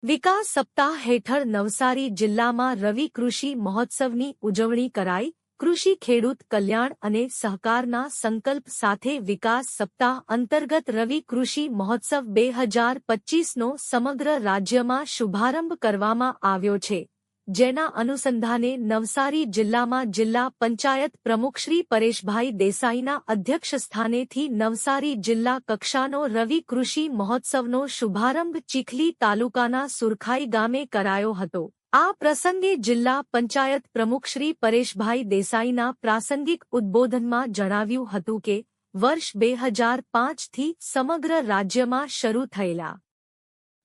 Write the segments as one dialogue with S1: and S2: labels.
S1: વિકાસ સપ્તાહ હેઠળ નવસારી જિલ્લામાં રવિ કૃષિ મહોત્સવની ઉજવણી કરાઈ. કૃષિ ખેડૂત કલ્યાણ અને સહકારના સંકલ્પ સાથે વિકાસ સપ્તાહ અંતર્ગત રવિ કૃષિ મહોત્સવ 2025નો સમગ્ર રાજ્યમાં શુભારંભ કરવામાં આવ્યો છે. જેના અનુસંધાને નવસારી જિલ્લામાં જિલ્લા પંચાયત પ્રમુખ શ્રી પરેશભાઈ દેસાઈના અધ્યક્ષસ્થાનેથી નવસારી જિલ્લા કક્ષાનો રવિ કૃષિ મહોત્સવનો શુભારંભ ચીખલી તાલુકાના સુરખાઈ ગામે કરાયો હતો. આ પ્રસંગે જિલ્લા પંચાયત પ્રમુખ શ્રી પરેશભાઈ દેસાઈના પ્રાસંગિક ઉદ્બોધનમાં જણાવ્યું હતું કે વર્ષ 2005થી સમગ્ર રાજ્યમાં શરૂ થયેલા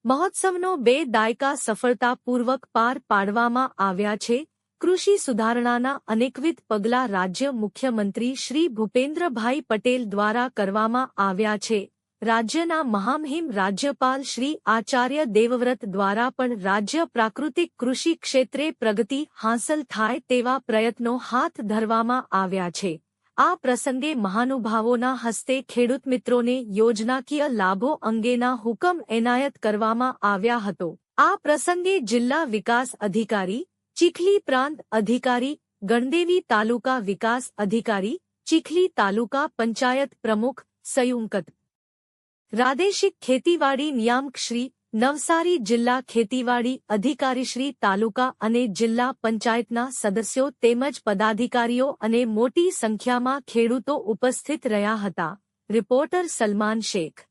S1: મહોત્સવનો 2 દાયકા સફળતાપૂર્વક પાર પાડવામાં આવ્યા છે. કૃષિ સુધારણાના અનેકવિધ પગલાં રાજ્ય મુખ્યમંત્રી શ્રી ભૂપેન્દ્રભાઈ પટેલ દ્વારા કરવામાં આવ્યા છે. રાજ્યના મહામહિમ રાજ્યપાલ શ્રી આચાર્ય દેવવ્રત દ્વારા પણ રાજ્ય પ્રાકૃતિક કૃષિ ક્ષેત્રે પ્રગતિ હાંસલ થાય તેવા પ્રયત્નો હાથ ધરવામાં આવ્યા છે. આ પ્રસંગે મહાનુભાવોના હસ્તે ખેડૂત મિત્રોને યોજનાકીય લાભો અંગેના હુકમ એનાયત કરવામાં આવ્યા હતો. આ પ્રસંગે જિલ્લા વિકાસ અધિકારી, ચીખલી પ્રાંત અધિકારી, ગણદેવી તાલુકા વિકાસ અધિકારી, ચીખલી તાલુકા પંચાયત પ્રમુખ, સંયુક્ત પ્રાદેશિક ખેતીવાડી નિયામક શ્રી, નવસારી જિલ્લા ખેતીવાડી અધિકારીશ્રી તાલુકા અને જિલ્લા પંચાયતના સદસ્યો તેમજ પદાધિકારીઓ અને મોટી સંખ્યામાં ખેડૂતો ઉપસ્થિત રહ્યા હતા. રિપોર્ટર સલમાન શેખ.